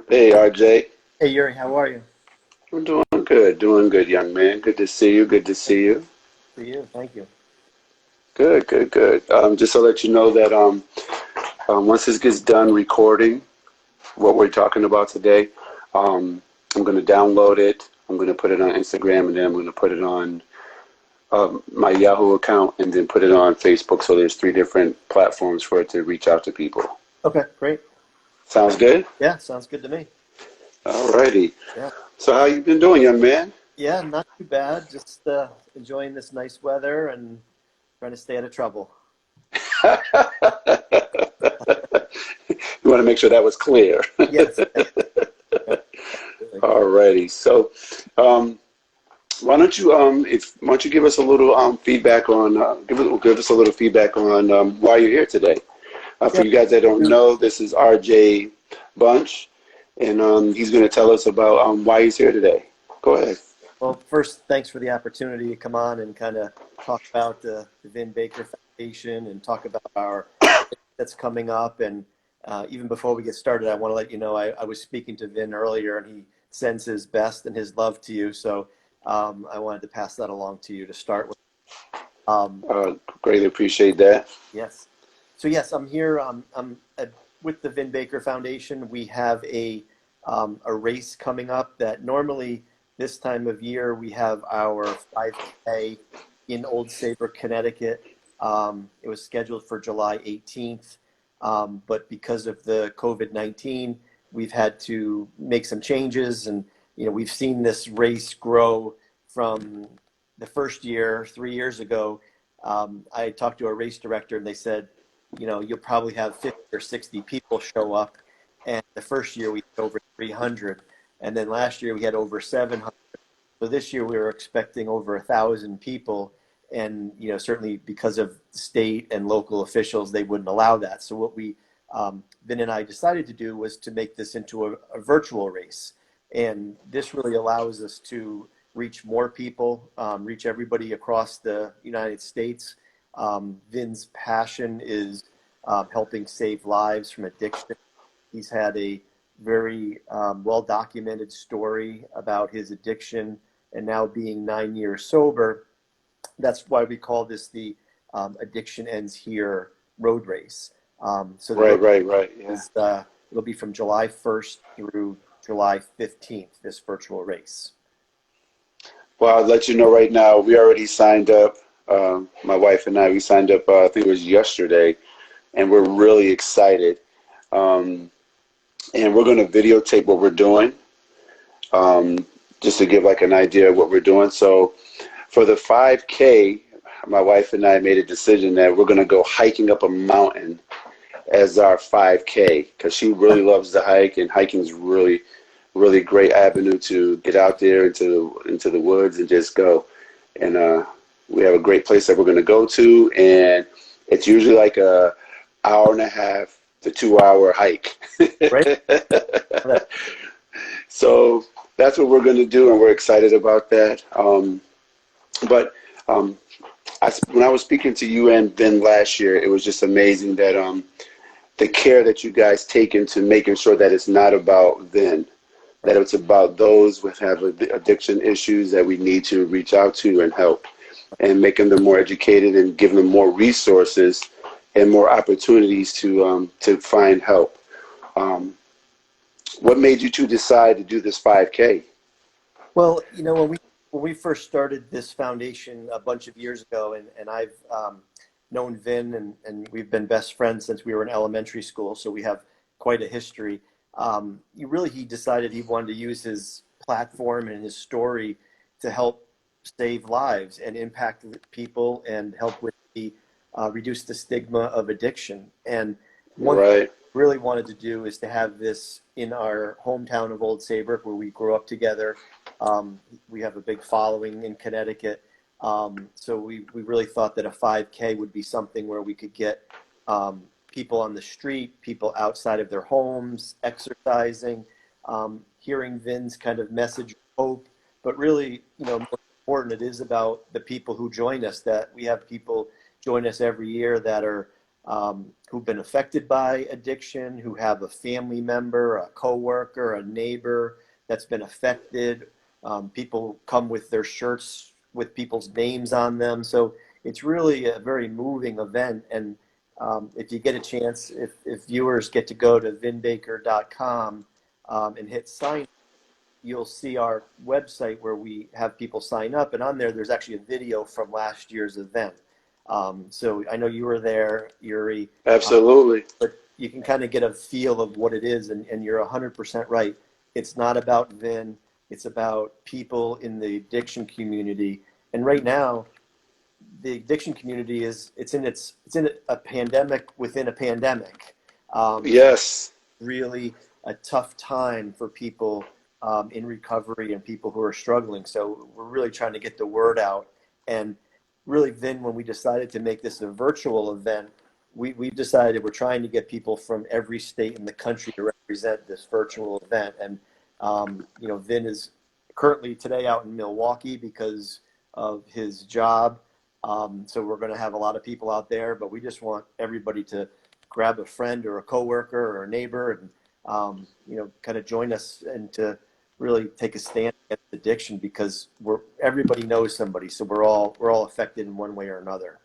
Hey, RJ. Hey Yuri, how are you? I'm doing good, young man. Good to see you. Good to see you. For you, thank you. Good, good, good. Just to let you know that once this gets done recording what we're talking about today, I'm going to download it. I'm going to put it on Instagram, and then I'm going to put it on my Yahoo account, and then put it on Facebook. So there's three different platforms for it to reach out to people. Okay, great. Sounds good? Yeah, sounds good to me. Alrighty. Yeah, So how you been doing, young man? yeah, not too bad. Just enjoying this nice weather and trying to stay out of trouble. You want to make sure that was clear. Yes, yes, yeah, absolutely. Alrighty. So, um, why don't you give us a little feedback on give us a little feedback on why you're here today? For Yeah. you guys that don't know, this is RJ Bunch, and he's going to tell us about why he's here today. Go ahead. Well, first, thanks for the opportunity to come on and kind of talk about the Vin Baker Foundation and talk about our that's coming up. And even before we get started, I want to let you know I was speaking to Vin earlier, and he sends his best and his love to you. So I wanted to pass that along to you to start with. Um, Greatly appreciate that. yes. So yes, I'm here. With the Vin Baker Foundation. We have a race coming up that normally this time of year we have our 5K in Old Saybrook, Connecticut. It was scheduled for July 18th, but because of the COVID-19, we've had to make some changes, and we've seen this race grow from the first year 3 years ago. I talked to a race director, and they said, you'll probably have 50 or 60 people show up. And the first year we had over 300. And then last year we had over 700. So this year we were expecting over 1,000 people. And, certainly because of state and local officials, they wouldn't allow that. So what Vin and I decided to do was to make this into a virtual race. And this really allows us to reach more people, reach everybody across the United States. Vin's passion is helping save lives from addiction. He's had a very well documented story about his addiction and now being 9 years sober. That's why we call this the Addiction Ends Here road race. So the Right, road right, right. Yeah. is it'll be from July 1st through July 15th, this virtual race. Well, I'll let you know right now. We already signed up. My wife and I, we signed up. I think it was yesterday, and we're really excited. Um, and we're going to videotape what we're doing, just to give like an idea of what we're doing. So for the 5K, my wife and I made a decision that we're going to go hiking up a mountain as our 5K because she really loves to hike, and hiking is really, really great avenue to get out there into the woods and just go. And we have a great place that we're going to go to, and it's usually like a hour and a half to 2 hour hike. Right? So that's what we're going to do, and we're excited about that. But when I was speaking to you and Ben last year, it was just amazing that the care that you guys take into making sure that it's not about then, that it's about those with have addiction issues that we need to reach out to and help, and making them more educated and giving them more resources and more opportunities to find help. Um, what made you two decide to do this 5K? Well, when we first started this foundation a bunch of years ago, and I've known Vin, and we've been best friends since we were in elementary school, so we have quite a history. He decided he wanted to use his platform and his story to help save lives and impact people and help with the reduce the stigma of addiction. And one thing Right. I really wanted to do is to have this in our hometown of Old Saybrook, where we grew up together. We have a big following in Connecticut. So we really thought that a 5K would be something where we could get people on the street, people outside of their homes, exercising, hearing Vin's kind of message of hope. But really, more important, it is about the people who join us, that we have people join us every year that are who've been affected by addiction, who have a family member, a coworker, a neighbor that's been affected. People come with their shirts with people's names on them. So it's really a very moving event. And if you get a chance, if viewers get to go to vinbaker.com and hit sign, you'll see our website where we have people sign up. And on there, there's actually a video from last year's event. So I know you were there, Yuri. Absolutely. But you can kind of get a feel of what it is. And you're 100% right. It's not about Vin. It's about people in the addiction community. And right now, the addiction community it's in a pandemic within a pandemic. So Yes. really a tough time for people in recovery and people who are struggling. So we're really trying to get the word out. And really, then when we decided to make this a virtual event, we've decided we're trying to get people from every state in the country to represent this virtual event. And Vin is currently today out in Milwaukee because of his job. So we're going to have a lot of people out there, but we just want everybody to grab a friend or a coworker or a neighbor and, kind of join us and to really take a stand against addiction, because everybody knows somebody. So we're all affected in one way or another.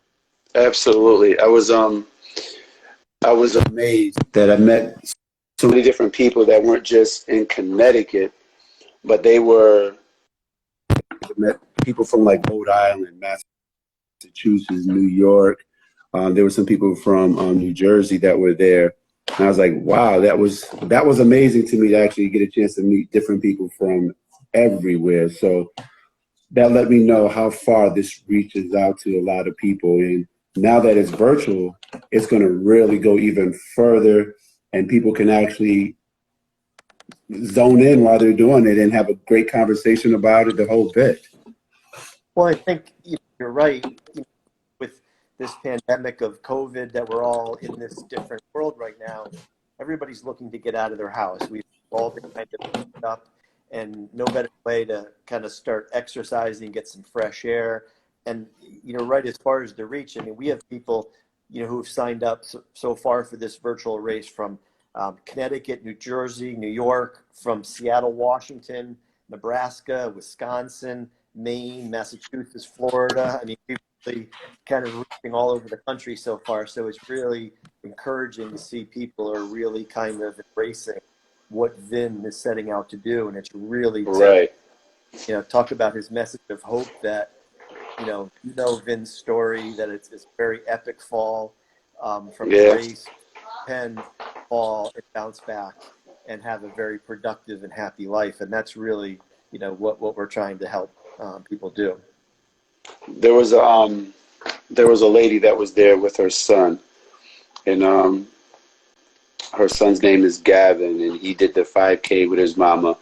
Absolutely. I was amazed that I met so many different people that weren't just in Connecticut, but they were met people from like Rhode Island, Massachusetts, New York. There were some people from New Jersey that were there. And I was like, wow, that was amazing to me to actually get a chance to meet different people from everywhere. So that let me know how far this reaches out to a lot of people. And now that it's virtual, it's going to really go even further, and people can actually zone in while they're doing it and have a great conversation about it, the whole bit. Well, I think you're right. With this pandemic of COVID, that we're all in this different world right now, everybody's looking to get out of their house. We've all been kind of cooped up, and no better way to kind of start exercising, get some fresh air. And, right as far as the reach, I mean, we have people, who've signed up so far for this virtual race from Connecticut, New Jersey, New York, from Seattle, Washington, Nebraska, Wisconsin, Maine, Massachusetts, Florida. I mean, people really kind of reaching all over the country so far. So it's really encouraging to see people are really kind of embracing what Vin is setting out to do. And it's really Right. talk about his message of hope that, Vin's story, that it's this very epic fall from the Yeah. race, pen, fall, and bounce back and have a very productive and happy life. And that's really, what we're trying to help people do. There was a lady that was there with her son, and her son's name is Gavin, and he did the 5K with his mama.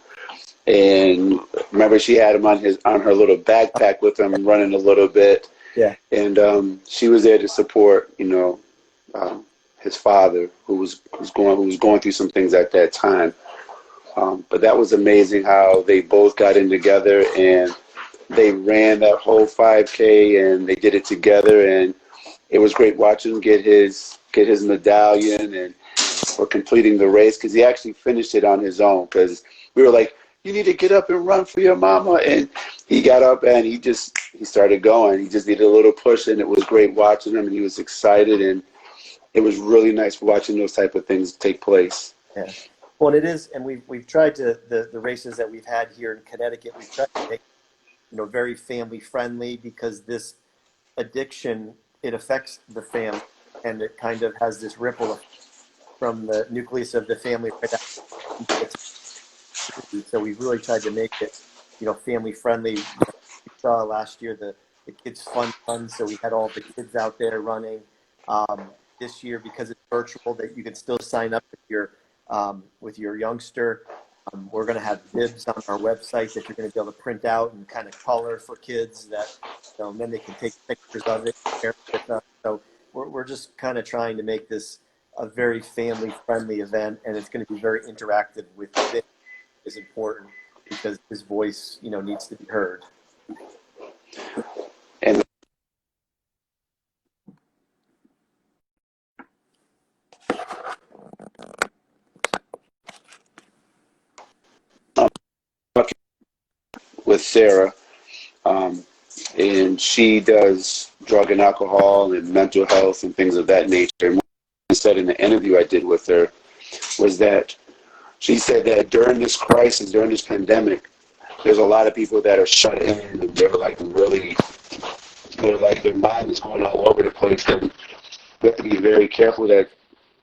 And remember, she had him on her little backpack with him, running a little bit. Yeah. And she was there to support, his father, who was going through some things at that time. But that was amazing how they both got in together and they ran that whole 5K and they did it together, and it was great watching him get his medallion and for completing the race, because he actually finished it on his own, because we were like, you need to get up and run for your mama, and he got up and he started going. He just needed a little push, and it was great watching him, and he was excited, and it was really nice watching those type of things take place. Yeah. Well, it is, and we've tried to the races that we've had here in Connecticut. We've tried to make very family friendly, because this addiction, it affects the family, and it kind of has this ripple effect from the nucleus of the family right out. So we've really tried to make it family friendly. We saw last year the kids fun run, so we had all the kids out there running. This year, because it's virtual, that you can still sign up with your youngster. We're going to have bibs on our website that you're going to be able to print out and kind of color for kids, that and then they can take pictures of it and share it with us. So we're just kind of trying to make this a very family friendly event, and it's going to be very interactive with Vin. Is important because his voice needs to be heard. And with Sarah, um, and she does drug and alcohol and mental health and things of that nature. And what she said in the interview I did with her was that she said that during this crisis, during this pandemic, there's a lot of people that are shut in and they're like really, they're like their mind is going all over the place. And we have to be very careful that,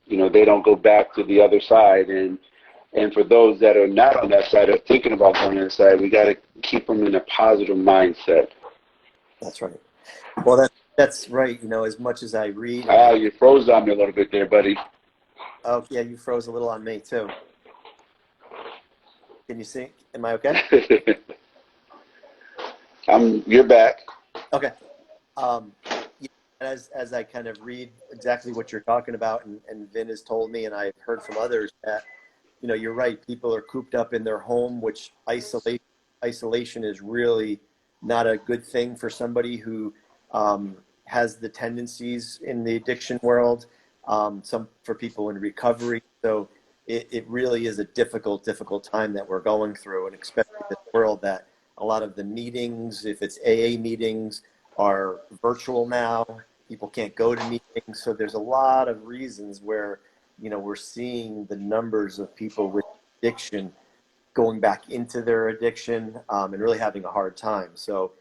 you know, they don't go back to the other side. And for those that are not on that side or thinking about going on that side, we got to keep them in a positive mindset. That's right. Well, that's right. You know, as much as I read, Ah, you froze on me a little bit there, buddy. oh yeah, you froze a little on me too. Can you see? Am I okay? You're back. Okay. Yeah, as I kind of read exactly what you're talking about, and Vin has told me, and I've heard from others that, you know, you're right. People are cooped up in their home, which isolation is really not a good thing for somebody who has the tendencies in the addiction world. Some for people in recovery. So it really is a difficult time that we're going through, and especially this world that a lot of the meetings, if it's AA meetings, are virtual now. People can't go to meetings, so there's a lot of reasons where, you know, we're seeing the numbers of people with addiction going back into their addiction, and really having a hard time. So,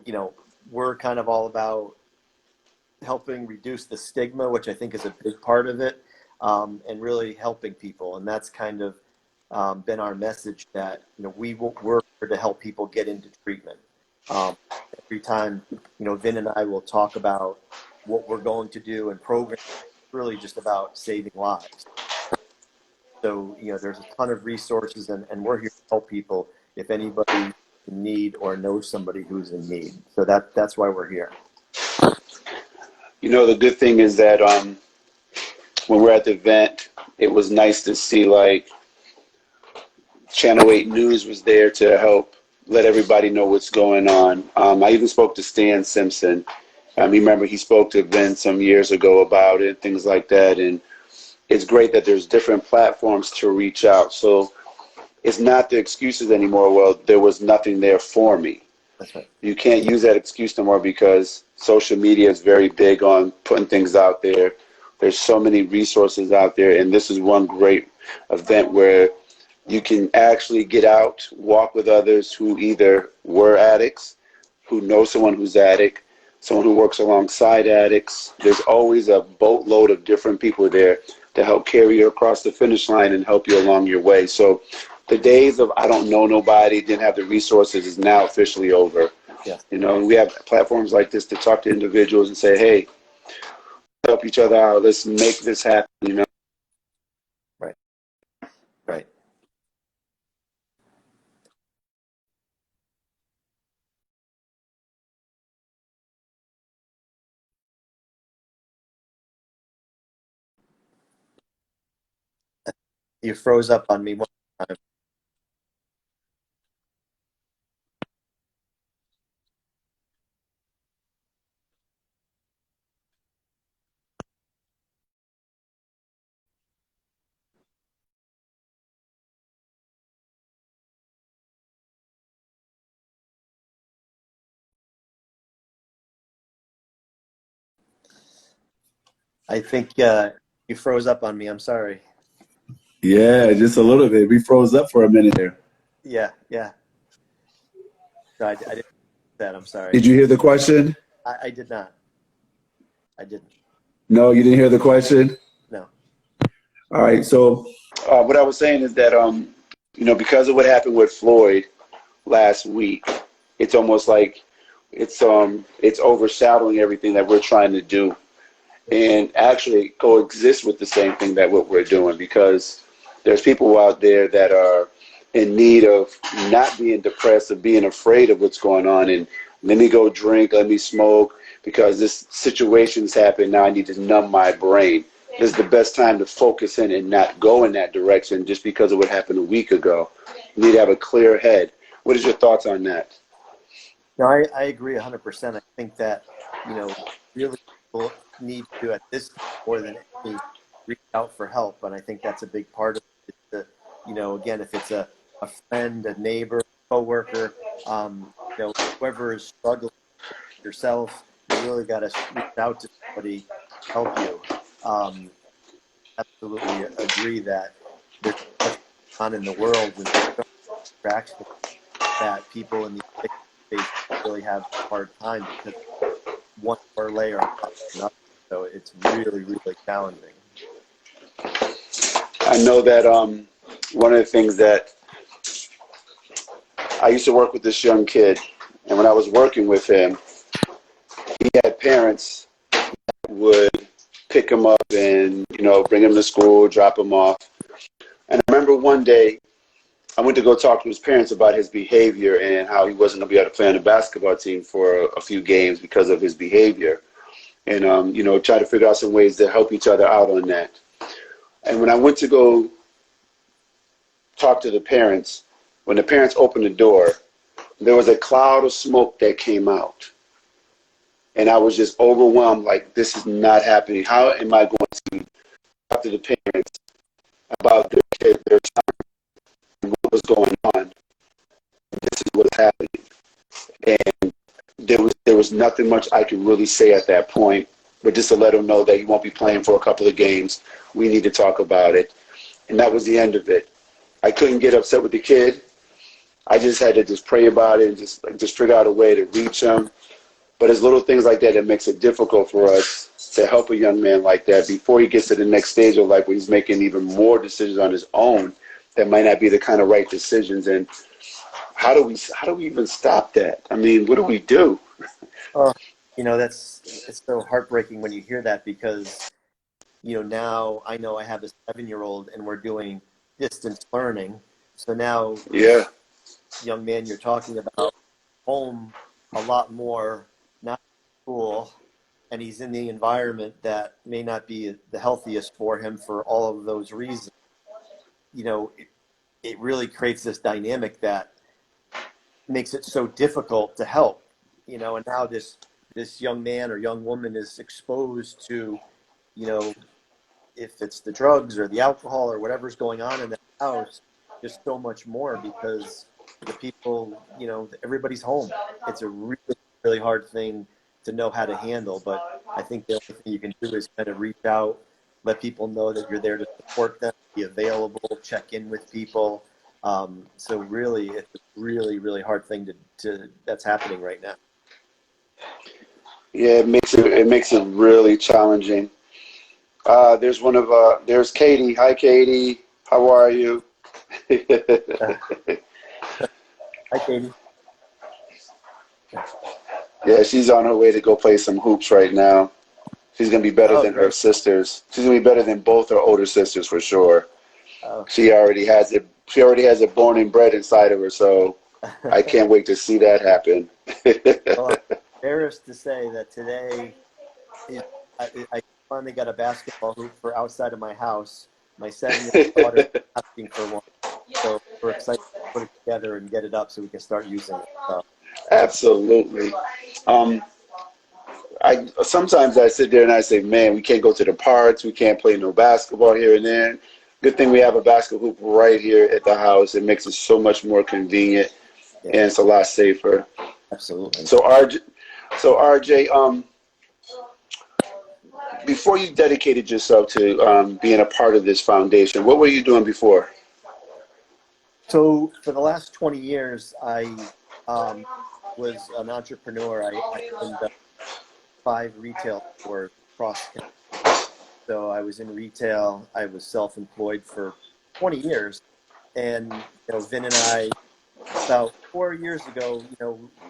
you know, we're kind of all about helping reduce the stigma, which I think is a big part of it, and really helping people. And that's kind of been our message, that, you know, we're here to help people get into treatment. Um, every time, you know, Vin and I will talk about what we're going to do and program, really just about saving lives. So, you know, there's a ton of resources, and we're here to help people if anybody's in need or knows somebody who's in need. So that's why we're here. You know, the good thing is that when we're at the event, it was nice to see like Channel 8 News was there to help let everybody know what's going on. I even spoke to Stan Simpson. Remember, he spoke to Ben some years ago about it, things like that. And it's great that there's different platforms to reach out. So it's not the excuses anymore. Well, there was nothing there for me. That's right. You can't use that excuse no more, because social media is very big on putting things out there. There's so many resources out there, and this is one great event where you can actually get out, walk with others who either were addicts, who know someone who's addict, someone who works alongside addicts. There's always a boatload of different people there to help carry you across the finish line and help you along your way. So the days of I don't know nobody, didn't have the resources, is now officially over. Yeah. You know, and we have platforms like this to talk to individuals and say, hey, help each other out. Let's make this happen, you know. Right. Right. You froze up on me one time. I think you froze up on me. I'm sorry. Yeah, just a little bit. We froze up for a minute there. Yeah. Yeah. No, I didn't do that. I'm sorry. Did you hear the question? I did not. I didn't. No, you didn't hear the question? No. All right, so What I was saying is that, you know, because of what happened with Floyd last week, it's almost like it's overshadowing everything that we're trying to do, and actually coexist with the same thing that what we're doing, because there's people out there that are in need of not being depressed or being afraid of what's going on, and let me go drink, let me smoke, because this situation's happened now, I need to numb my brain. This is the best time to focus in and not go in that direction just because of what happened a week ago. You need to have a clear head. What is your thoughts on that? No, I agree 100%. I think that, you know, really people need to, at this time, more than any, reach out for help. And I think that's a big part of it. You know, again, if it's a friend, a neighbor, coworker, whoever is struggling yourself, you really got to reach out to somebody to help you. Um, Absolutely agree that there's so much on in the world and so much distraction that people in the addiction space really have a hard time because one more layer on top of another. So it's really, really challenging. I know that one of the things that I used to work with this young kid, and when I was working with him, he had parents that would pick him up and bring him to school, drop him off. And I remember one day I went to go talk to his parents about his behavior and how he wasn't going to be able to play on the basketball team for a few games because of his behavior, and try to figure out some ways to help each other out on that. And when I went to go talk to the parents, when the parents opened the door, there was a cloud of smoke that came out. And I was just overwhelmed, like, this is not happening. How am I going to talk to the parents about their kid, their child, and what was going on? This is what's happening. And there was nothing much I could really say at that point, but just to let them know that he won't be playing for a couple of games. We need to talk about it. And that was the end of it. I couldn't get upset with the kid. I just had to just pray about it and just figure out a way to reach him. But it's little things like that that makes it difficult for us to help a young man like that before he gets to the next stage of life where he's making even more decisions on his own that might not be the kind of right decisions. And how do we even stop that? I mean, what do we do? Oh, it's so heartbreaking when you hear that because, now I know I have a 7-year-old and we're doing distance learning. So now Yeah. young man you're talking about home a lot more, not school, and he's in the environment that may not be the healthiest for him for all of those reasons. It really creates this dynamic that makes it so difficult to help. And now this young man or young woman is exposed to, if it's the drugs or the alcohol or whatever's going on in the house, just so much more because the people, everybody's home. It's a really, really hard thing to know how to handle. But I think the only thing you can do is kind of reach out, let people know that you're there to support them, be available, check in with people. So really, it's a really, really hard thing to that's happening right now. Yeah, it makes it really challenging. There's Katie. Hi, Katie. How are you? Hi, Katie. Yeah, she's on her way to go play some hoops right now. She's gonna be better Oh, than her great. sisters. She's gonna be better than both her older sisters for sure. Oh. She already has it. She already has it born and bred inside of her. So I can't wait to see that happen. Well, I'm embarrassed to say that today I finally got a basketball hoop for outside of my house. My 7-year-old daughter is asking for one, so we're excited to put it together and get it up so we can start using it. So, Absolutely. Um, I sometimes I sit there and I say, man, we can't go to the parks. We can't play no basketball here and there. Good thing we have a basketball hoop right here at the house. It makes it so much more convenient yeah, and it's a lot safer. absolutely. So RJ, before you dedicated yourself to being a part of this foundation, what were you doing before? So for the last 20 years, I was an entrepreneur. I opened up 5 retail stores across the country. So I was in retail. I was self-employed for 20 years. And, Vin and I, about 4 years ago,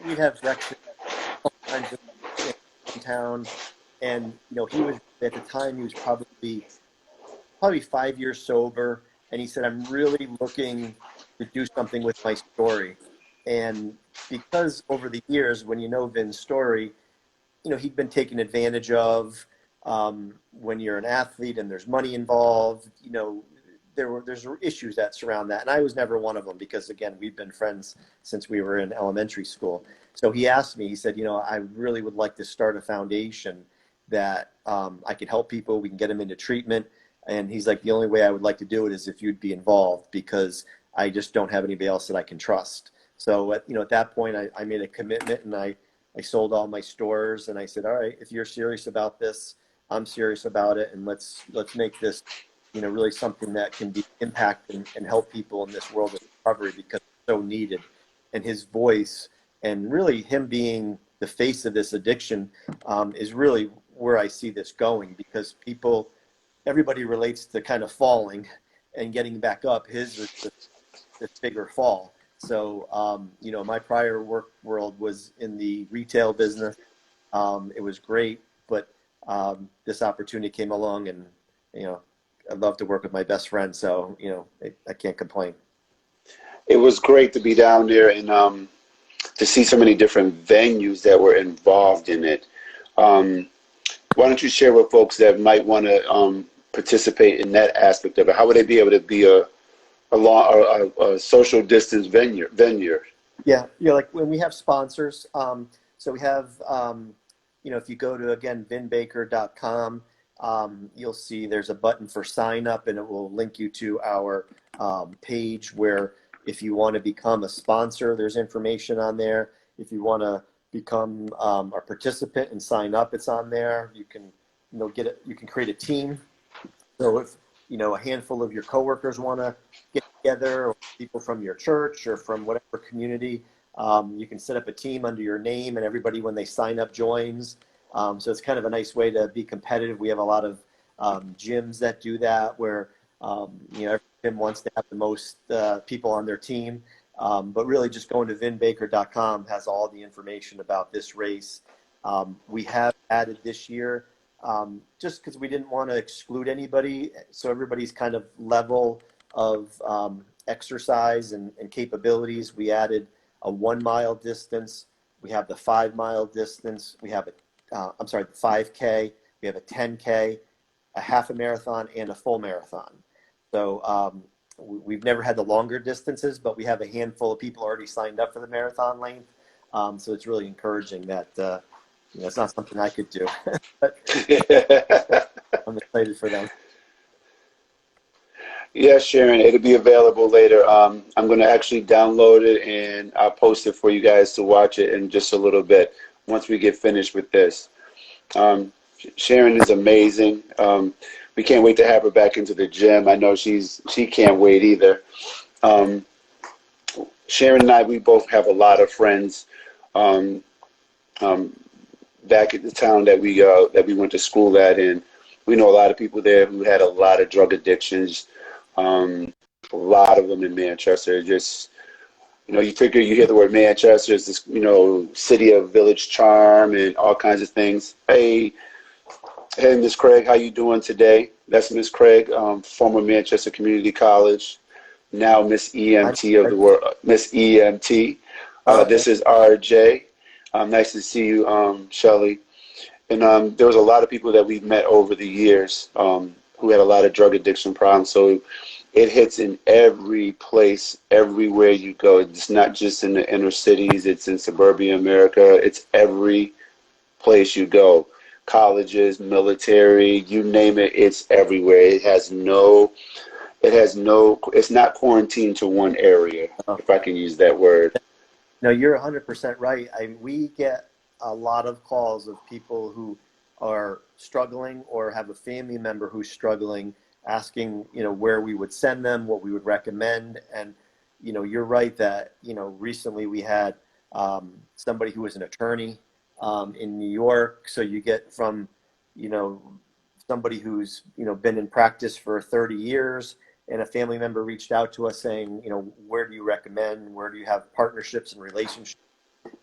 we'd have breakfast times in town. And, he was, at the time, he was probably 5 years sober. And he said, I'm really looking to do something with my story. And because over the years, when you know Vin's story, he'd been taken advantage of. When you're an athlete and there's money involved, there's issues that surround that. And I was never one of them because, again, we've been friends since we were in elementary school. So he asked me, he said, I really would like to start a foundation that I could help people. We can get them into treatment. And he's like, the only way I would like to do it is if you'd be involved because I just don't have anybody else that I can trust. So at that point, I made a commitment, and I sold all my stores, and I said, all right, if you're serious about this, I'm serious about it, and let's make this, really something that can be impact and help people in this world of recovery, because it's so needed. And his voice, and really him being the face of this addiction, is really where I see this going, because everybody relates to kind of falling and getting back up. His is the bigger fall. So, my prior work world was in the retail business. It was great, but this opportunity came along, and I'd love to work with my best friend. So, I can't complain. It was great to be down there and to see so many different venues that were involved in it. Why don't you share with folks that might want to participate in that aspect of it? How would they be able to be a social distance venue? Yeah, like when we have sponsors, so we have, if you go to, again, vinbaker.com, you'll see there's a button for sign up, and it will link you to our page where if you want to become a sponsor, there's information on there. If you want to become a participant and sign up, it's on there. You can, get it. You can create a team. So if, a handful of your coworkers want to get together, or people from your church or from whatever community, you can set up a team under your name, and everybody, when they sign up, joins. So it's kind of a nice way to be competitive. We have a lot of gyms that do that, where every gym wants to have the most people on their team. But really, just going to vinbaker.com has all the information about this race. We have added this year, just because we didn't want to exclude anybody, so everybody's kind of level of exercise and capabilities. We added a 1 mile distance. We have the 5 mile distance. We have the 5K. We have a 10K, a half a marathon, and a full marathon. So we've never had the longer distances, but we have a handful of people already signed up for the marathon length. So it's really encouraging that it's not something I could do, but I'm excited for them. Yeah, Sharon, it'll be available later. I'm going to actually download it, and I'll post it for you guys to watch it in just a little bit once we get finished with this. Sharon is amazing. We can't wait to have her back into the gym. I know she can't wait either. Sharon and I, we both have a lot of friends back at the town that we went to school at, and we know a lot of people there who had a lot of drug addictions. A lot of them in Manchester. Just, you figure, you hear the word Manchester, it's this, city of village charm and all kinds of things. Hey, Miss Craig, how you doing today? That's Miss Craig, former Manchester Community College, now Miss EMT of the world, Miss EMT. This is RJ. Nice to see you, Shelly. And there was a lot of people that we've met over the years who had a lot of drug addiction problems. So it hits in every place, everywhere you go. It's not just in the inner cities. It's in suburban America. It's every place you go. Colleges, military, you name it, it's everywhere. It's not quarantined to one area, if I can use that word. No, you're 100% right. We get a lot of calls of people who are struggling or have a family member who's struggling, asking, where we would send them, what we would recommend. And, you're right that, recently we had somebody who was an attorney in New York. So you get from, somebody who's, been in practice for 30 years, and a family member reached out to us saying, where do you recommend? Where do you have partnerships and relationships?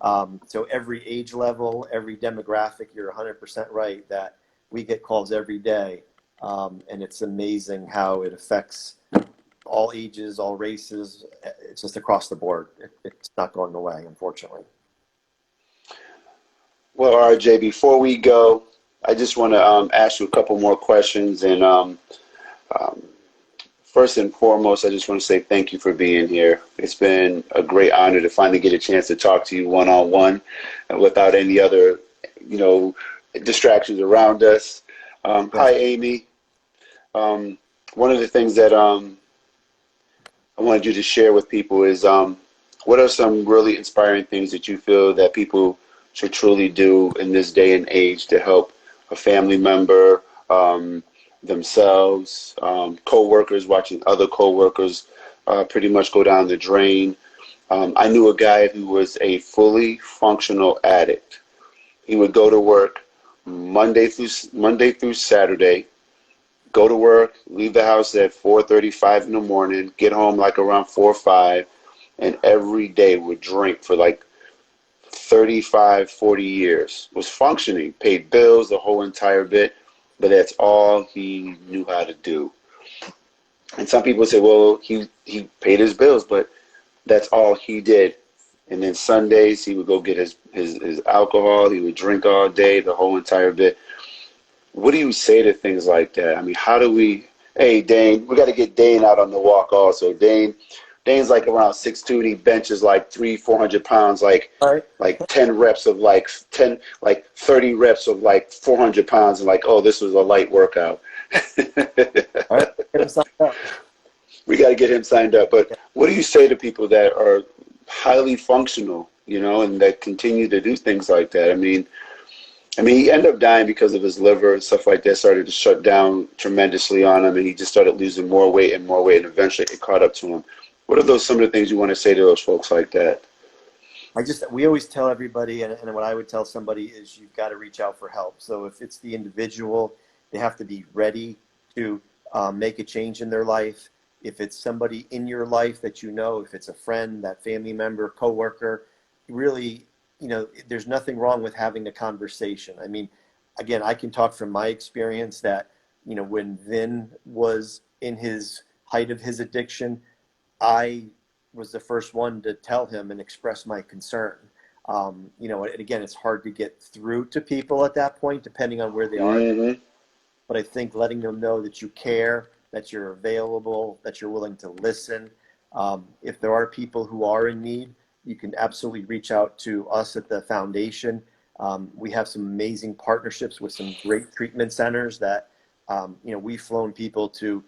So every age level, every demographic, you're 100% right that we get calls every day. And it's amazing how it affects all ages, all races. It's just across the board. It's not going away, unfortunately. Well, RJ, before we go, I just want to ask you a couple more questions. And first and foremost, I just want to say thank you for being here. It's been a great honor to finally get a chance to talk to you one-on-one without any other, distractions around us. Hi, Amy. One of the things that I wanted you to share with people is what are some really inspiring things that you feel that people should truly do in this day and age to help a family member, themselves, co-workers, watching other co-workers pretty much go down the drain? I knew a guy who was a fully functional addict. He would go to work Monday through Saturday, go to work, leave the house at 4:35 in the morning, get home like around 4 or 5, and every day would drink for like 35, 40 years. Was functioning, paid bills, the whole entire bit, but that's all he knew how to do. And some people say, well, he paid his bills, but that's all he did. And then Sundays, he would go get his alcohol. He would drink all day, the whole entire bit. What do you say to things like that? I mean, how do we? Hey, Dane, we got to get Dane out on the walk also. Dane's like around 6'2", and he benches like 300-400 pounds, All right. like 10 reps of like 30 reps of like 400 pounds, and like, oh, this was a light workout. All right. Get him signed up. We got to get him signed up. But Yeah. what do you say to people that are highly functional, and that continue to do things like that? I mean, he ended up dying because of his liver and stuff like that. Started to shut down tremendously on him, and he just started losing more weight, and eventually it caught up to him. What are some of the things you want to say to those folks like that? We always tell everybody, and what I would tell somebody is you've got to reach out for help. So if it's the individual, they have to be ready to make a change in their life. If it's somebody in your life that if it's a friend, that family member, coworker, really, there's nothing wrong with having a conversation. I mean, again, I can talk from my experience that, when Vin was in his height of his addiction, I was the first one to tell him and express my concern. And again, it's hard to get through to people at that point, depending on where they are. Mm-hmm. But I think letting them know that you care, that you're available, that you're willing to listen. If there are people who are in need, you can absolutely reach out to us at the foundation. We have some amazing partnerships with some great treatment centers that, we've flown people to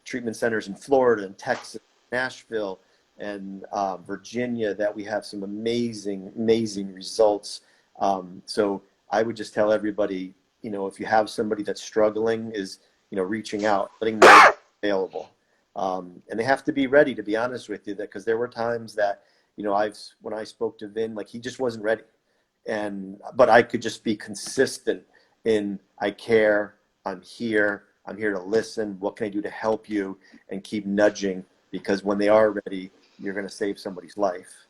treatment centers in Florida and Texas, Nashville, and Virginia that we have some amazing, amazing results. So I would just tell everybody, if you have somebody that's struggling, is reaching out, letting them know they're available. And they have to be ready, to be honest with you, because there were times that, when I spoke to Vin, like he just wasn't ready. But I could just be consistent in, I care, I'm here to listen. What can I do to help you? And keep nudging, because when they are ready, you're going to save somebody's life.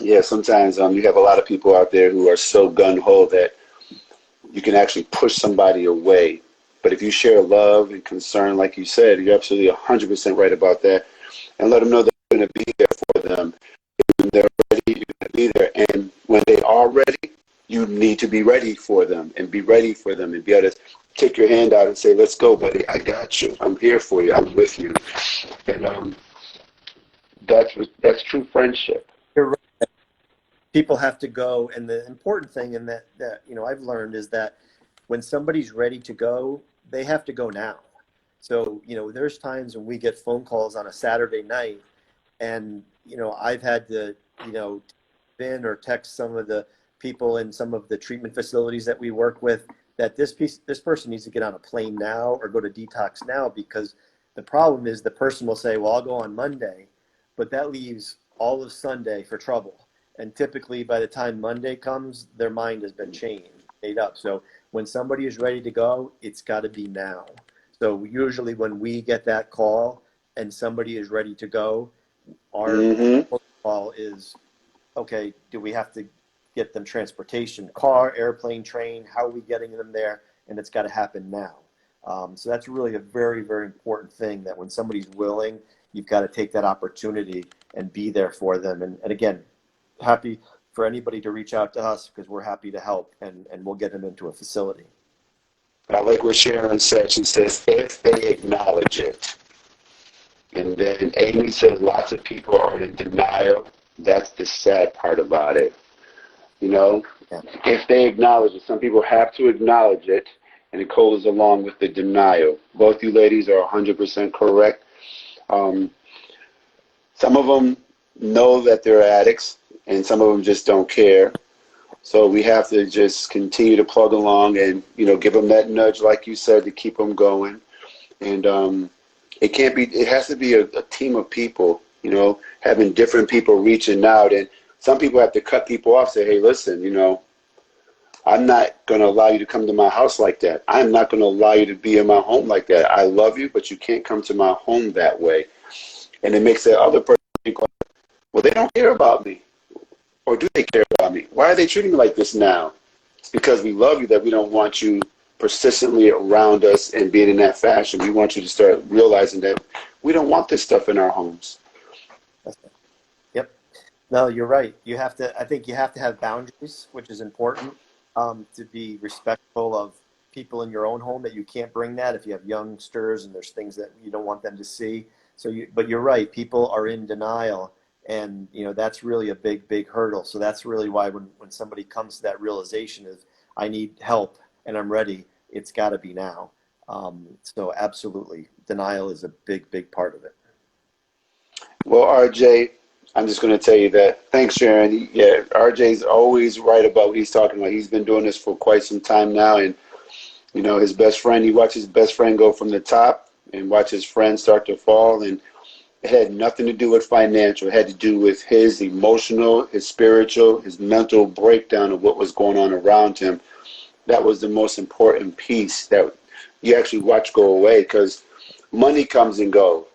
Yeah, sometimes you have a lot of people out there who are so gun-ho that you can actually push somebody away. But if you share love and concern, like you said, you're absolutely 100% right about that, and let them know that you're going to be there for them. When they're ready, you're going to be there. And when they are ready, you need to be ready for them and be ready for them and be able to take your hand out and say, let's go, buddy. I got you. I'm here for you. I'm with you. And that's true friendship. You're right. People have to go, and the important thing in that I've learned is that when somebody's ready to go, they have to go now. So there's times when we get phone calls on a Saturday night, and I've had to Vin or text some of the people in some of the treatment facilities that we work with that this person needs to get on a plane now or go to detox now, because the problem is the person will say, well, I'll go on Monday, but that leaves all of Sunday for trouble. And typically by the time Monday comes, their mind has been made up. So when somebody is ready to go, it's got to be now. So usually when we get that call and somebody is ready to go, our call is, okay, do we have to get them transportation, car, airplane, train? How are we getting them there? And it's got to happen now. So that's really a very, very important thing, that when somebody's willing, you've got to take that opportunity and be there for them. And again, happy for anybody to reach out to us, because we're happy to help, and we'll get them into a facility. I like what Sharon said. She says, if they acknowledge it. And then Amy says lots of people are in denial. That's the sad part about it. Yeah. If they acknowledge it, some people have to acknowledge it, and it goes along with the denial. Both you ladies are 100% correct. Some of them know that they're addicts, and some of them just don't care. So we have to just continue to plug along and, give them that nudge, like you said, to keep them going. And it can't be, it has to be a team of people, having different people reaching out. And some people have to cut people off, say, hey, listen, I'm not going to allow you to come to my house like that. I'm not going to allow you to be in my home like that. I love you, but you can't come to my home that way. And it makes the other person think, well, they don't care about me. Or do they care about me? Why are they treating me like this now? It's because we love you that we don't want you persistently around us and being in that fashion. We want you to start realizing that we don't want this stuff in our homes. Yep. No, you're right. I think you have to have boundaries, which is important, to be respectful of people in your own home, that you can't bring that if you have youngsters and there's things that you don't want them to see. But you're right. People are in denial. And, that's really a big hurdle. So that's really why when somebody comes to that realization of, I need help and I'm ready, it's got to be now. So absolutely, denial is a big part of it. Well, RJ, I'm just going to tell you that. Thanks, Sharon. Yeah, RJ's always right about what he's talking about. He's been doing this for quite some time now. And, his best friend, he watched his best friend go from the top and watch his friend start to fall. And it had nothing to do with financial. It had to do with his emotional, his spiritual, his mental breakdown of what was going on around him. That was the most important piece that you actually watch go away, because money comes and go.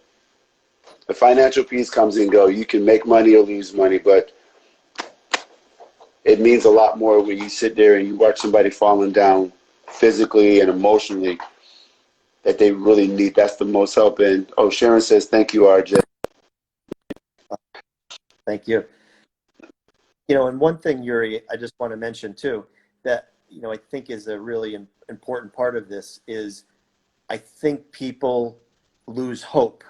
The financial piece comes and go. You can make money or lose money, but it means a lot more when you sit there and you watch somebody falling down physically and emotionally, that they really need. That's the most help. And Sharon says, thank you, RJ. Thank you. And one thing, Yuri, I just want to mention too, that, I think is a really important part of this is, I think people lose hope.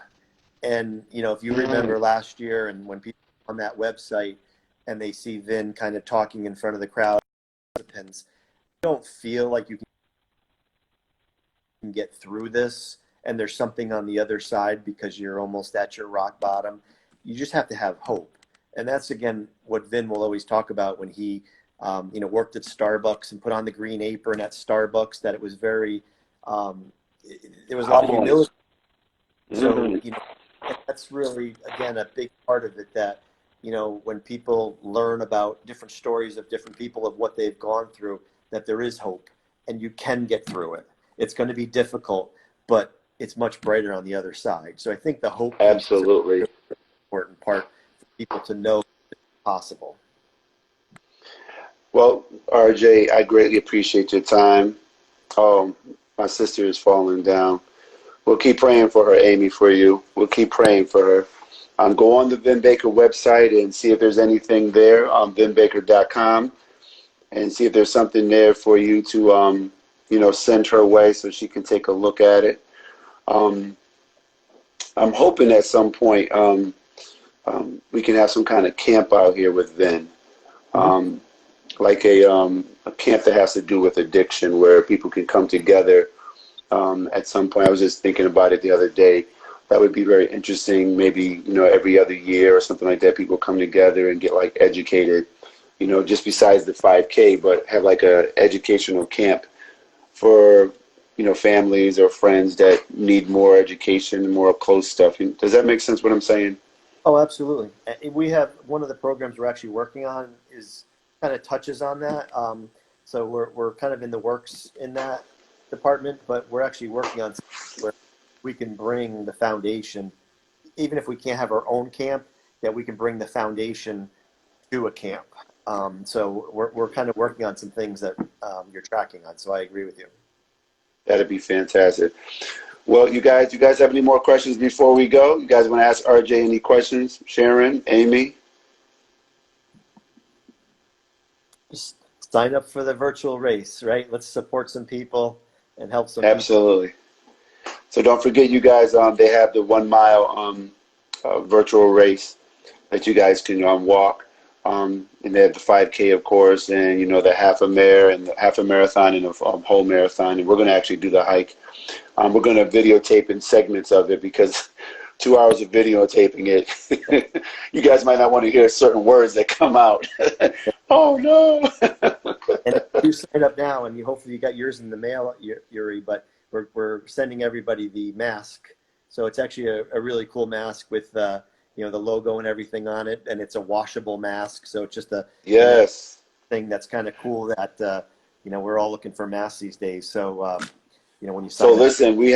And, if you remember last year, and when people on that website and they see Vin kind of talking in front of the crowd, you don't feel like you can get through this and there's something on the other side because you're almost at your rock bottom. You just have to have hope. And that's, again, what Vin will always talk about when he, worked at Starbucks and put on the green apron at Starbucks, that it was very, there was a lot of humility. So, that's really, again, a big part of it, that, when people learn about different stories of different people, of what they've gone through, that there is hope and you can get through it. It's going to be difficult, but it's much brighter on the other side. So I think the hope Absolutely is a really important part for people to know it's possible. Well, RJ, I greatly appreciate your time. My sister is falling down. We'll keep praying for her, Amy, for you. We'll keep praying for her. Go on the Vin Baker website and see if there's anything there on vinbaker.com, and see if there's something there for you to, send her way so she can take a look at it. I'm hoping at some point we can have some kind of camp out here with Vin. Like a camp that has to do with addiction, where people can come together at some point. I was just thinking about it the other day. That would be very interesting. Maybe, every other year or something like that, people come together and get educated, just besides the 5K, but have a educational camp for, families or friends that need more education and more close stuff. Does that make sense what I'm saying? Oh, absolutely. We have one of the programs we're actually working on is kind of touches on that. So we're kind of in the works in that department, but we're actually working on where we can bring the foundation, even if we can't have our own camp, that we can bring the foundation to a camp. So we're kind of working on some things that you're tracking on. So I agree with you. That'd be fantastic. Well, you guys have any more questions before we go? You guys want to ask RJ any questions? Sharon, Amy? Just sign up for the virtual race, right? Let's support some people and help some people. Absolutely. So don't forget, you guys, they have the 1 mile virtual race that you guys can walk. And they have the 5K, of course, and, the half a marathon and a whole marathon. And we're going to actually do the hike. We're going to videotape in segments of it because 2 hours of videotaping it. You guys might not want to hear certain words that come out. Oh no! And you sign up now, and hopefully you got yours in the mail, Yuri. But we're sending everybody the mask, so it's actually a really cool mask with the logo and everything on it, and it's a washable mask. So it's just a Yes. thing that's kind of cool that we're all looking for masks these days. So when you So sign up, listen, we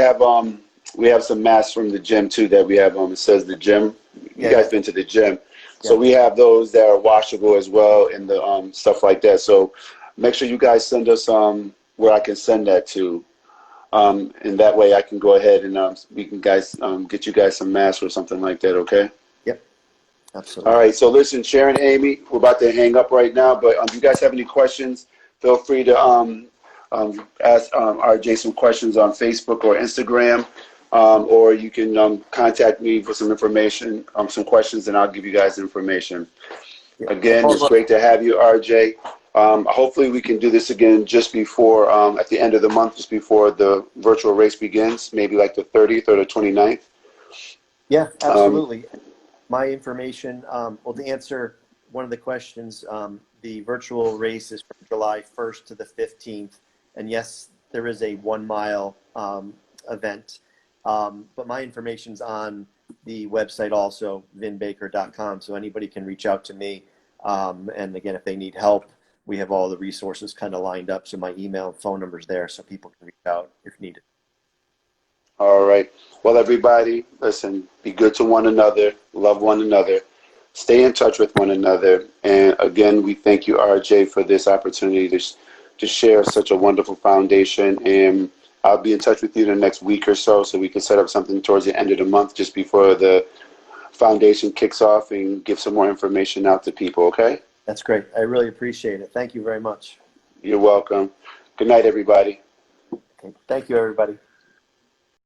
have some masks from the gym too that we have. It says the gym. You guys been to the gym, so Yeah. we have those that are washable as well, and the stuff like that. So make sure you guys send us where I can send that to, and that way I can go ahead and we can get you guys some masks or something like that. Okay. Yep, All absolutely. right. So listen, Sharon, Amy, we're about to hang up right now, but if you guys have any questions, feel free to ask RJ some questions on Facebook or Instagram. Or you can contact me for some information, some questions, and I'll give you guys information. Yeah. Again, it's great to have you, RJ. Hopefully we can do this again just before, at the end of the month, just before the virtual race begins, maybe like the 30th or the 29th. Yeah, Um, absolutely. My information, well, to answer one of the questions, the virtual race is from July 1st to the 15th. And yes, there is a 1 mile event. But my information's on the website also, vinbaker.com. So anybody can reach out to me. And again, if they need help, we have all the resources kind of lined up. So my email and phone number's there so people can reach out if needed. all right. Well, everybody, listen, be good to one another, love one another, stay in touch with one another. And again, we thank you, RJ, for this opportunity to share such a wonderful foundation. And I'll be in touch with you the next week or so we can set up something towards the end of the month just before the foundation kicks off and give some more information out to people, okay? That's great. I really appreciate it. Thank you very much. You're welcome. Good night, everybody. Okay. Thank you, everybody.